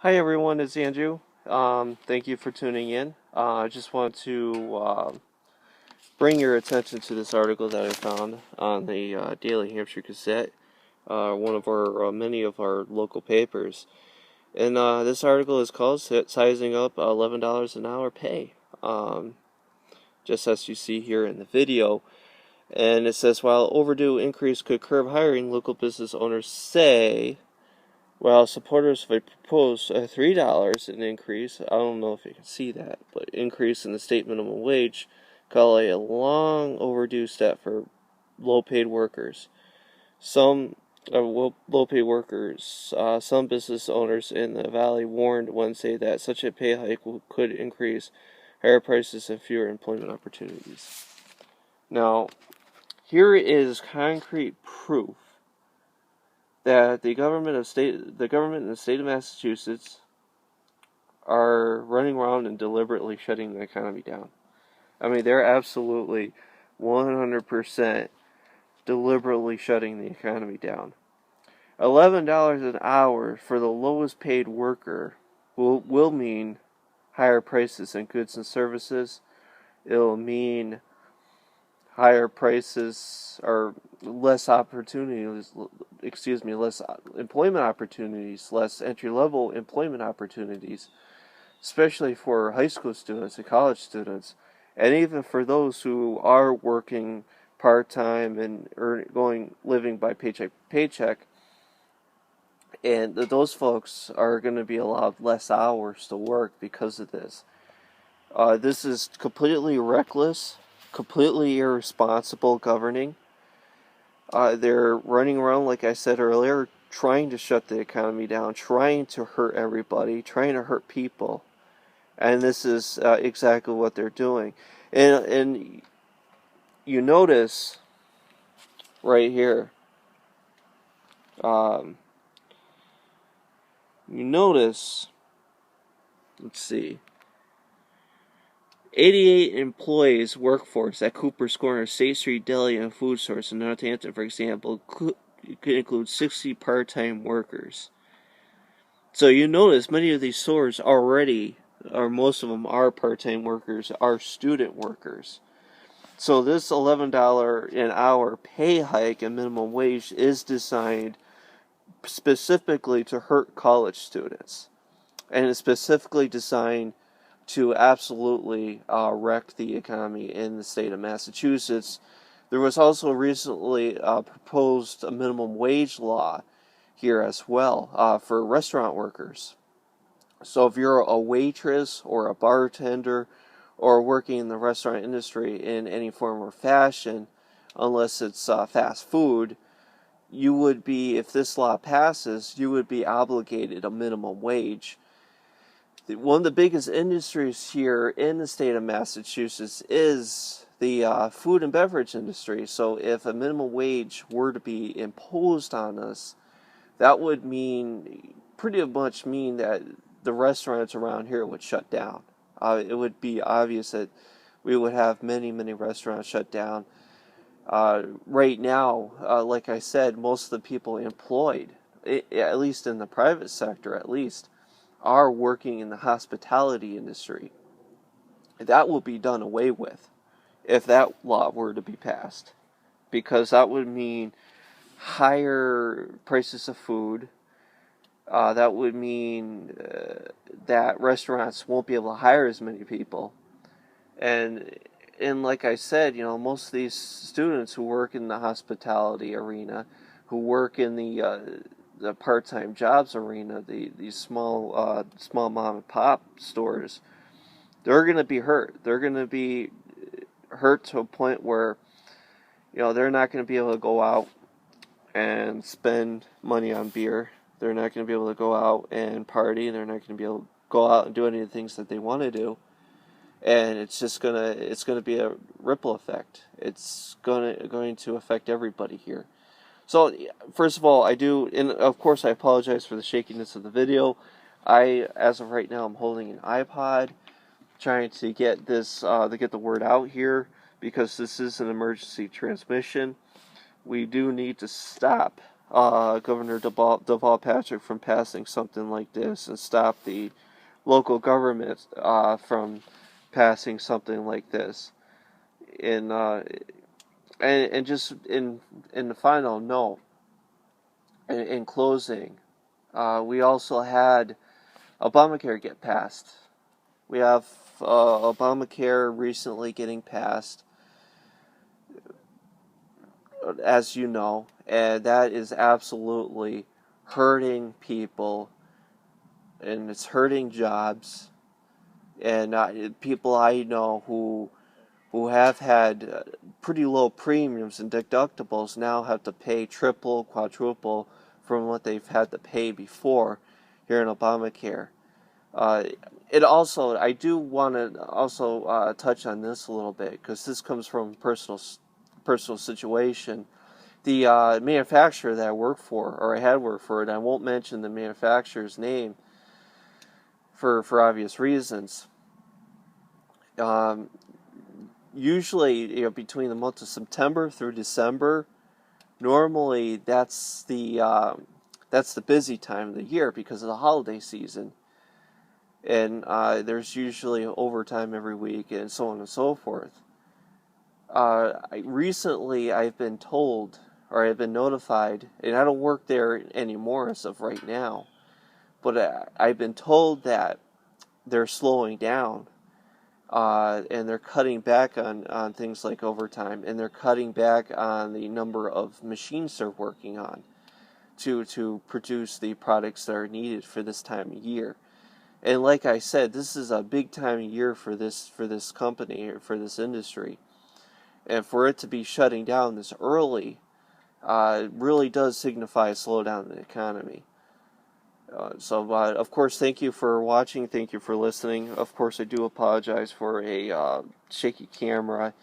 Hi everyone, it's Andrew. Thank you for tuning in. I just want to bring your attention to this article that I found on the Daily Hampshire Gazette, one of our many of our local papers. And this article is called "Sizing Up $11 an Hour Pay," just as you see here in the video. And it says, while overdue increase could curb hiring, local business owners say. While supporters of a proposed $3 an increase, I don't know if you can see that, but increase in the state minimum wage, call a long overdue step for low-paid workers. Some low-paid workers, some business owners in the valley warned Wednesday that such a pay hike could increase higher prices and fewer employment opportunities. Now, here is concrete proof that the government in the state of Massachusetts are running around and deliberately shutting the economy down. I mean, they're absolutely 100% deliberately shutting the economy down. $11 an hour for the lowest paid worker will mean higher prices in goods and services. It'll mean higher prices or less opportunities, less employment opportunities, less entry-level employment opportunities, especially for high school students and college students, and even for those who are working part-time and living by paycheck to paycheck, and those folks are going to be allowed less hours to work because of this. This is completely reckless, completely irresponsible governing. They're running around, like I said earlier, trying to shut the economy down, trying to hurt everybody, trying to hurt people. And this is exactly what they're doing. And you notice right here, let's see, 88 employees workforce at Cooper's Corner, State Street Deli and Food Source in Northampton, for example, could include 60 part-time workers. So you notice many of these stores already, or most of them are part-time workers, are student workers. So this $11 an hour pay hike and minimum wage is designed specifically to hurt college students. And it's specifically designed to absolutely wreck the economy in the state of Massachusetts. There was also recently proposed a minimum wage law here as well for restaurant workers. So if you're a waitress or a bartender or working in the restaurant industry in any form or fashion, unless it's fast food, you would be, if this law passes, you would be obligated a minimum wage. One of the biggest industries here in the state of Massachusetts is the food and beverage industry. So if a minimum wage were to be imposed on us, that would pretty much mean that the restaurants around here would shut down. It would be obvious that we would have many, many restaurants shut down. Right now, like I said, most of the people employed, at least in the private sector at least, are working in the hospitality industry. That will be done away with if that law were to be passed, because that would mean higher prices of food. That would mean that restaurants won't be able to hire as many people. And like I said, most of these students who work in the hospitality arena, who work in the part-time jobs arena, these small mom and pop stores, they're going to be hurt. They're going to be hurt to a point where they're not going to be able to go out and spend money on beer. They're not going to be able to go out and party. They're not going to be able to go out and do any of the things that they want to do. And it's gonna be a ripple effect. It's going to affect everybody here. So first of all, and of course I apologize for the shakiness of the video. As of right now, I'm holding an iPod, trying to get the word out here, because this is an emergency transmission. We do need to stop Governor Deval Patrick from passing something like this and stop the local government from passing something like this. And just in the final note, in closing, we also had Obamacare get passed. We have Obamacare recently getting passed, as you know, and that is absolutely hurting people, and it's hurting jobs, and people I know who have had pretty low premiums and deductibles now have to pay triple, quadruple from what they've had to pay before here in Obamacare. It also, I do want to also touch on this a little bit, because this comes from personal situation. The manufacturer that I work for, or I had worked for, and I won't mention the manufacturer's name for obvious reasons. Usually, between the months of September through December, normally that's the busy time of the year because of the holiday season, and there's usually overtime every week and so on and so forth. Recently, I've been told, or I've been notified, and I don't work there anymore as of right now, but I've been told that they're slowing down, and they're cutting back on things like overtime, and they're cutting back on the number of machines they're working on to produce the products that are needed for this time of year. And like I said, this is a big time of year for this company, or for this industry. And for it to be shutting down this early really does signify a slowdown in the economy. Of course, thank you for watching. Thank you for listening. Of course, I do apologize for a shaky camera.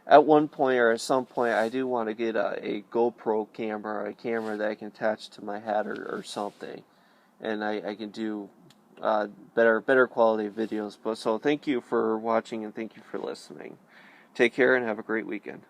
At one point, or at some point, I do want to get a GoPro camera, a camera that I can attach to my hat or something. And I can do better quality videos. So thank you for watching, and thank you for listening. Take care and have a great weekend.